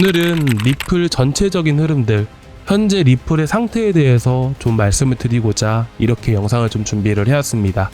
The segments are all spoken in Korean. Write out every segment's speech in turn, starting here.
오늘은 리플 전체적인 흐름들, 현재 리플의 상태에 대해서 좀 말씀을 드리고자 이렇게 영상을 좀 준비를 해왔습니다.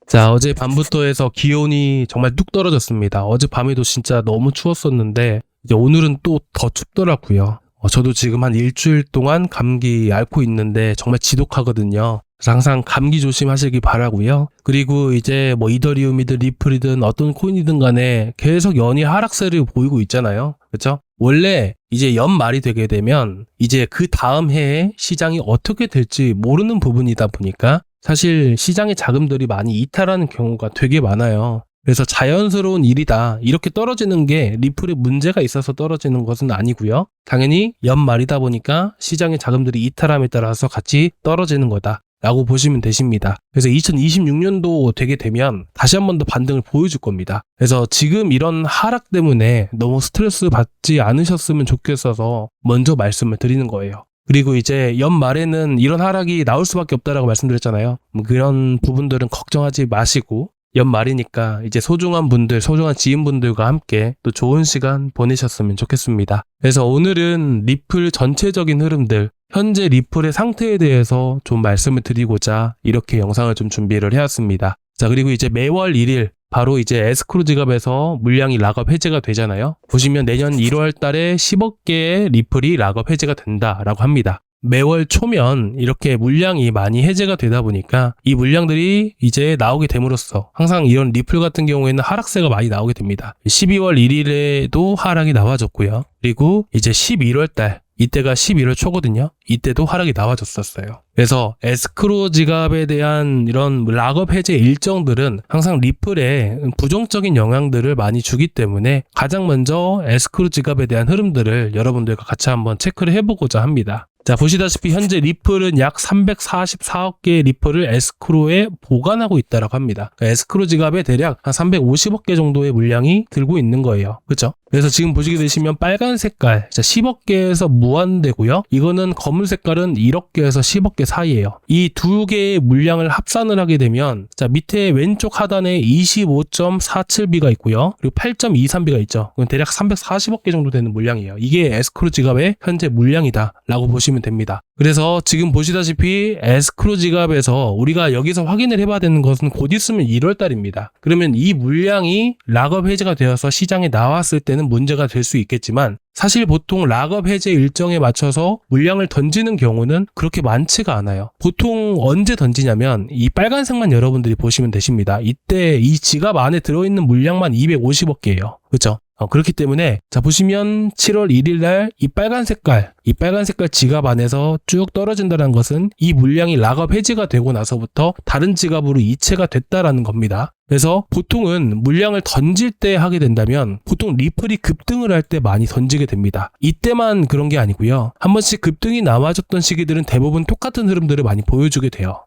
자, 어제 밤부터 해서 기온이 정말 뚝 떨어졌습니다. 어젯밤에도 진짜 너무 추웠었는데 이제 오늘은 또 더 춥더라고요. 저도 지금 한 일주일 동안 감기 앓고 있는데 정말 지독하거든요. 그래서 항상 감기 조심하시기 바라고요. 그리고 이제 뭐 이더리움이든 리플이든 어떤 코인이든 간에 계속 연이 하락세를 보이고 있잖아요. 그렇죠? 원래 이제 연말이 되게 되면 이제 그 다음 해에 시장이 어떻게 될지 모르는 부분이다 보니까 사실 시장의 자금들이 많이 이탈하는 경우가 되게 많아요. 그래서 자연스러운 일이다. 이렇게 떨어지는 게 리플에 문제가 있어서 떨어지는 것은 아니고요. 당연히 연말이다 보니까 시장의 자금들이 이탈함에 따라서 같이 떨어지는 거다 라고 보시면 되십니다. 그래서 2026년도 되게 되면 다시 한 번 더 반등을 보여줄 겁니다. 그래서 지금 이런 하락 때문에 너무 스트레스 받지 않으셨으면 좋겠어서 먼저 말씀을 드리는 거예요. 그리고 이제 연말에는 이런 하락이 나올 수밖에 없다라고 말씀드렸잖아요. 그런 부분들은 걱정하지 마시고 연말이니까 이제 소중한 분들, 소중한 지인분들과 함께 또 좋은 시간 보내셨으면 좋겠습니다. 그래서 오늘은 리플 전체적인 흐름들, 현재 리플의 상태에 대해서 좀 말씀을 드리고자 이렇게 영상을 좀 준비를 해왔습니다. 자, 그리고 이제 매월 1일 바로 이제 에스크로 지갑에서 물량이 락업 해제가 되잖아요. 보시면 내년 1월 달에 10억 개의 리플이 락업 해제가 된다라고 합니다. 매월 초면 이렇게 물량이 많이 해제가 되다 보니까 이 물량들이 이제 나오게 됨으로써 항상 이런 리플 같은 경우에는 하락세가 많이 나오게 됩니다. 12월 1일에도 하락이 나와줬고요. 그리고 이제 11월 달 이때가 11월 초거든요. 이때도 하락이 나와줬었어요. 그래서 에스크로 지갑에 대한 이런 락업 해제 일정들은 항상 리플에 부정적인 영향들을 많이 주기 때문에 가장 먼저 에스크로 지갑에 대한 흐름들을 여러분들과 같이 한번 체크를 해보고자 합니다. 자, 보시다시피 현재 리플은 약 344억 개의 리플을 에스크로에 보관하고 있다라고 합니다. 그러니까 에스크로 지갑에 대략 한 350억 개 정도의 물량이 들고 있는 거예요. 그렇죠? 그래서 지금 보시게 되시면 빨간 색깔 10억 개에서 무한대고요. 이거는 검은 색깔은 1억 개에서 10억 개 사이예요. 이 두 개의 물량을 합산을 하게 되면 자, 밑에 왼쪽 하단에 25.47B가 있고요. 그리고 8.23B가 있죠. 그건 대략 340억 개 정도 되는 물량이에요. 이게 에스크로 지갑의 현재 물량이다 라고 보시면 됩니다. 그래서 지금 보시다시피 에스크로 지갑에서 우리가 여기서 확인을 해봐야 되는 것은 곧 있으면 1월 달입니다. 그러면 이 물량이 락업 해제가 되어서 시장에 나왔을 때는 문제가 될 수 있겠지만 사실 보통 락업 해제 일정에 맞춰서 물량을 던지는 경우는 그렇게 많지가 않아요. 보통 언제 던지냐면 이 빨간색만 여러분들이 보시면 되십니다. 이때 이 지갑 안에 들어있는 물량만 250억 개예요. 그렇죠? 그렇기 때문에 자 보시면 7월 1일 날 이 빨간 색깔 지갑 안에서 쭉 떨어진다는 것은 이 물량이 락업 해제가 되고 나서부터 다른 지갑으로 이체가 됐다라는 겁니다. 그래서 보통은 물량을 던질 때 하게 된다면 보통 리플이 급등을 할 때 많이 던지게 됩니다. 이때만 그런 게 아니고요. 한 번씩 급등이 나와줬던 시기들은 대부분 똑같은 흐름들을 많이 보여주게 돼요.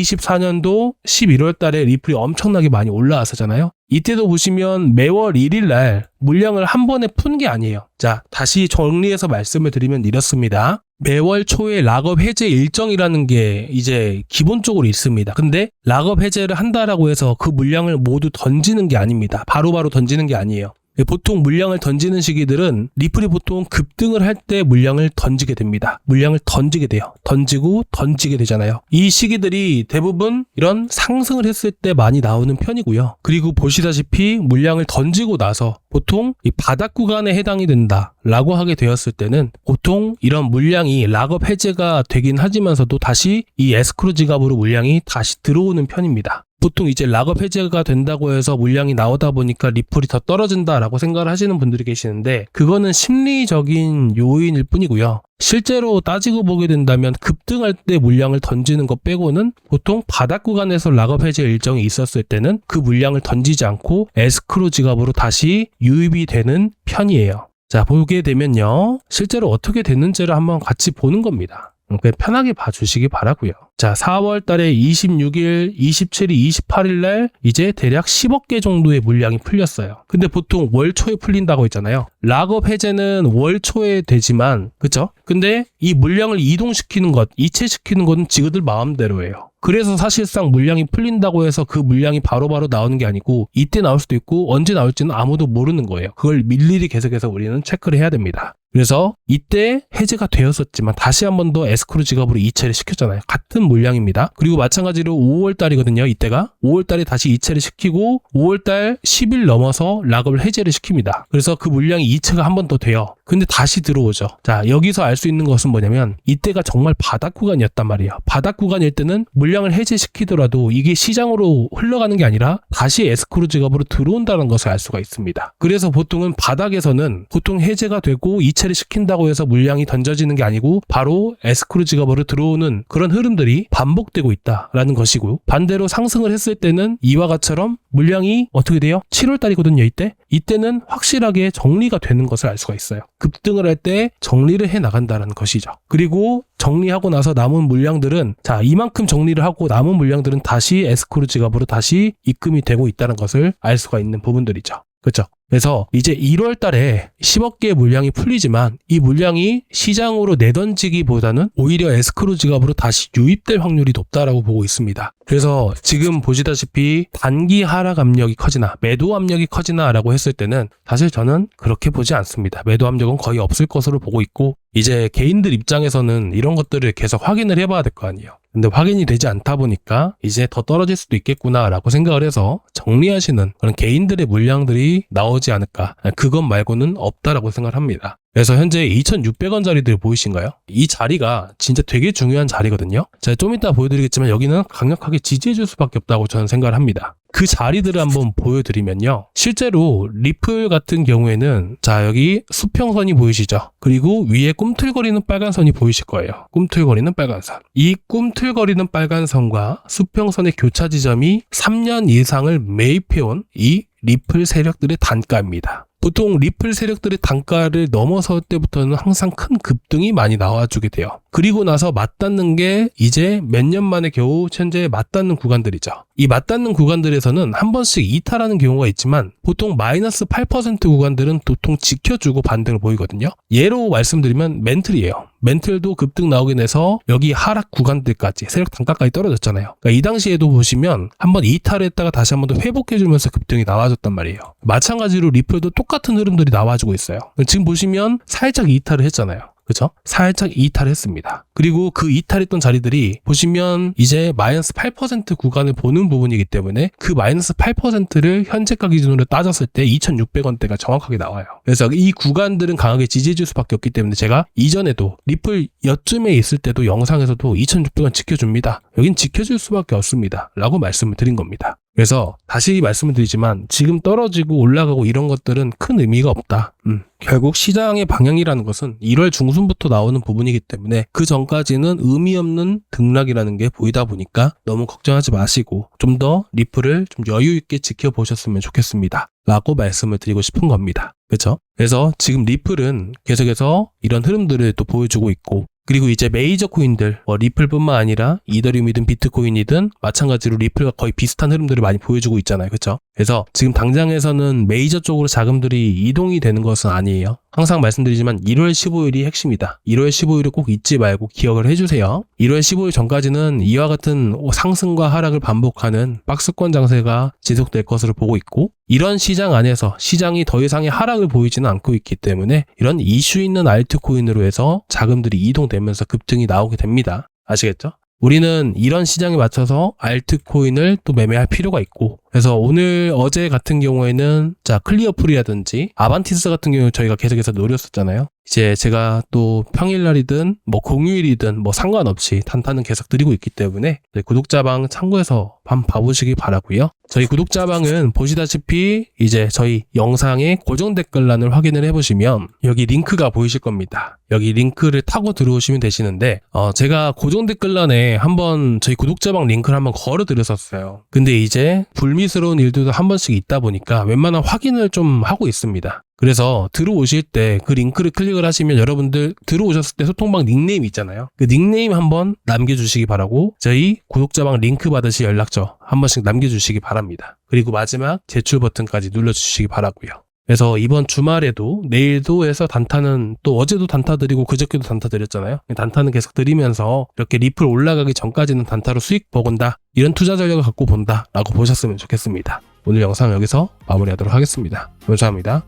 2024년도 11월 달에 리플이 엄청나게 많이 올라왔었잖아요. 이때도 보시면 매월 1일 날 물량을 한 번에 푼 게 아니에요. 자, 다시 정리해서 말씀을 드리면 이렇습니다. 매월 초에 락업 해제 일정이라는 게 이제 기본적으로 있습니다. 근데 락업 해제를 한다라고 해서 그 물량을 모두 던지는 게 아닙니다. 바로바로 던지는 게 아니에요. 보통 물량을 던지는 시기들은 리플이 보통 급등을 할 때 물량을 던지게 됩니다. 물량을 던지게 돼요. 던지고 던지게 되잖아요. 이 시기들이 대부분 이런 상승을 했을 때 많이 나오는 편이고요. 그리고 보시다시피 물량을 던지고 나서 보통 이 바닥 구간에 해당이 된다라고 하게 되었을 때는 보통 이런 물량이 락업 해제가 되긴 하지만서도 다시 이 에스크로 지갑으로 물량이 다시 들어오는 편입니다. 보통 이제 락업 해제가 된다고 해서 물량이 나오다 보니까 리플이 더 떨어진다라고 생각을 하시는 분들이 계시는데 그거는 심리적인 요인일 뿐이고요. 실제로 따지고 보게 된다면 급등할 때 물량을 던지는 것 빼고는 보통 바닥 구간에서 락업 해제 일정이 있었을 때는 그 물량을 던지지 않고 에스크로 지갑으로 다시 유입이 되는 편이에요. 자, 보게 되면요. 실제로 어떻게 됐는지를 한번 같이 보는 겁니다. 그냥 편하게 봐주시기 바라고요. 자, 4월 달에 26일, 27일, 28일 날 이제 대략 10억 개 정도의 물량이 풀렸어요. 근데 보통 월 초에 풀린다고 했잖아요. 락업 해제는 월 초에 되지만, 그쵸? 근데 이 물량을 이동시키는 것, 이체시키는 것은 지그들 마음대로예요. 그래서 사실상 물량이 풀린다고 해서 그 물량이 바로바로 나오는 게 아니고 이때 나올 수도 있고 언제 나올지는 아무도 모르는 거예요. 그걸 일일이 계속해서 우리는 체크를 해야 됩니다. 그래서 이때 해제가 되었었지만 다시 한 번 더 에스크로 지갑으로 이체를 시켰잖아요. 같은 물량입니다. 그리고 마찬가지로 5월달이거든요. 이때가 5월달에 다시 이체를 시키고 5월달 10일 넘어서 락업을 해제를 시킵니다. 그래서 그 물량이 이체가 한 번 더 돼요. 근데 다시 들어오죠. 자, 여기서 알 수 있는 것은 뭐냐면 이때가 정말 바닥 구간이었단 말이에요. 바닥 구간일 때는 물량을 해제시키더라도 이게 시장으로 흘러가는 게 아니라 다시 에스크로 지갑으로 들어온다는 것을 알 수가 있습니다. 그래서 보통은 바닥에서는 보통 해제가 되고 이체를 시킨다고 해서 물량이 던져지는 게 아니고 바로 에스크로 지갑으로 들어오는 그런 흐름들이 반복되고 있다라는 것이고, 반대로 상승을 했을 때는 이와 같처럼 물량이 어떻게 돼요? 7월 달이거든요. 이때는 확실하게 정리가 되는 것을 알 수가 있어요. 급등을 할 때 정리를 해 나간다는 것이죠. 그리고 정리하고 나서 남은 물량들은 자, 이만큼 정리를 하고 남은 물량들은 다시 에스크로 지갑으로 다시 입금이 되고 있다는 것을 알 수가 있는 부분들이죠. 그렇죠? 그래서 이제 1월 달에 10억 개의 물량이 풀리지만 이 물량이 시장으로 내던지기보다는 오히려 에스크로 지갑으로 다시 유입될 확률이 높다라고 보고 있습니다. 그래서 지금 보시다시피 단기 하락 압력이 커지나 매도 압력이 커지나 라고 했을 때는 사실 저는 그렇게 보지 않습니다. 매도 압력은 거의 없을 것으로 보고 있고, 이제 개인들 입장에서는 이런 것들을 계속 확인을 해봐야 될 거 아니에요. 근데 확인이 되지 않다 보니까 이제 더 떨어질 수도 있겠구나 라고 생각을 해서 정리하시는 그런 개인들의 물량들이 나오지 않을까, 그것 말고는 없다라고 생각을 합니다. 그래서 현재 2,600원짜리들 보이신가요? 이 자리가 진짜 되게 중요한 자리거든요. 제가 좀 이따 보여드리겠지만 여기는 강력하게 지지해줄 수밖에 없다고 저는 생각을 합니다. 그 자리들을 한번 보여드리면요, 실제로 리플 같은 경우에는 자, 여기 수평선이 보이시죠? 그리고 위에 꿈틀거리는 빨간 선이 보이실 거예요. 꿈틀거리는 빨간 선. 이 꿈틀거리는 빨간 선과 수평선의 교차 지점이 3년 이상을 매입해온 이 리플 세력들의 단가입니다. 보통 리플 세력들의 단가를 넘어설 때부터는 항상 큰 급등이 많이 나와주게 돼요. 그리고 나서 맞닿는 게 이제 몇 년 만에 겨우 현재 맞닿는 구간들이죠. 이 맞닿는 구간들에서는 한 번씩 이탈하는 경우가 있지만 보통 마이너스 8% 구간들은 보통 지켜주고 반등을 보이거든요. 예로 말씀드리면 멘틀이에요. 멘틀도 급등 나오긴 해서 여기 하락 구간들까지 세력 단가까지 떨어졌잖아요. 그러니까 이 당시에도 보시면 한번 이탈했다가 다시 한번 더 회복해주면서 급등이 나와줬단 말이에요. 마찬가지로 리플도 똑같은 흐름들이 나와주고 있어요. 지금 보시면 살짝 이탈을 했잖아요. 그쵸? 살짝 이탈했습니다. 그리고 그 이탈했던 자리들이 보시면 이제 마이너스 8% 구간을 보는 부분이기 때문에 그 마이너스 8%를 현재가 기준으로 따졌을 때 2,600원대가 정확하게 나와요. 그래서 이 구간들은 강하게 지지해줄 수밖에 없기 때문에 제가 이전에도 리플 여쯤에 있을 때도 영상에서도 2,600원 지켜줍니다. 여긴 지켜줄 수밖에 없습니다. 라고 말씀을 드린 겁니다. 그래서 다시 말씀을 드리지만 지금 떨어지고 올라가고 이런 것들은 큰 의미가 없다. 결국 시장의 방향이라는 것은 1월 중순부터 나오는 부분이기 때문에 그 전까지는 의미 없는 등락이라는 게 보이다 보니까 너무 걱정하지 마시고 좀 더 리플을 좀 여유 있게 지켜보셨으면 좋겠습니다. 라고 말씀을 드리고 싶은 겁니다. 그렇죠? 그래서 지금 리플은 계속해서 이런 흐름들을 또 보여주고 있고, 그리고 이제 메이저 코인들, 리플뿐만 아니라 이더리움이든 비트코인이든 마찬가지로 리플과 거의 비슷한 흐름들을 많이 보여주고 있잖아요. 그렇죠? 그래서 지금 당장에서는 메이저 쪽으로 자금들이 이동이 되는 것은 아니에요. 항상 말씀드리지만 1월 15일이 핵심이다. 1월 15일을 꼭 잊지 말고 기억을 해주세요. 1월 15일 전까지는 이와 같은 상승과 하락을 반복하는 박스권 장세가 지속될 것으로 보고 있고, 이런 시장 안에서 시장이 더 이상의 하락을 보이지는 않고 있기 때문에 이런 이슈 있는 알트코인으로 해서 자금들이 이동되면서 급등이 나오게 됩니다. 아시겠죠? 우리는 이런 시장에 맞춰서 알트코인을 또 매매할 필요가 있고, 그래서 어제 같은 경우에는 자, 클리어풀이라든지 아반티스 같은 경우 저희가 계속해서 노렸었잖아요. 이제 제가 또 평일날이든 공휴일이든 상관없이 단타는 계속 드리고 있기 때문에 구독자방 참고해서 한번 봐보시기 바라고요. 저희 구독자방은 보시다시피 이제 저희 영상의 고정 댓글란을 확인을 해보시면 여기 링크가 보이실 겁니다. 여기 링크를 타고 들어오시면 되시는데 제가 고정 댓글란에 한번 저희 구독자방 링크를 한번 걸어 드렸었어요. 근데 이제 불미스러운 일들도 한 번씩 있다 보니까 웬만한 확인을 좀 하고 있습니다. 그래서 들어오실 때 그 링크를 클릭을 하시면 여러분들 들어오셨을 때 소통방 닉네임 있잖아요. 그 닉네임 한번 남겨주시기 바라고 저희 구독자방 링크 받으실 연락처 한 번씩 남겨주시기 바랍니다. 그리고 마지막 제출 버튼까지 눌러주시기 바라고요. 그래서 이번 주말에도 내일도 해서 단타는 또 어제도 단타 드리고 그저께도 단타 드렸잖아요. 단타는 계속 드리면서 이렇게 리플 올라가기 전까지는 단타로 수익 버건다. 이런 투자 전략을 갖고 본다 라고 보셨으면 좋겠습니다. 오늘 영상 여기서 마무리하도록 하겠습니다. 감사합니다.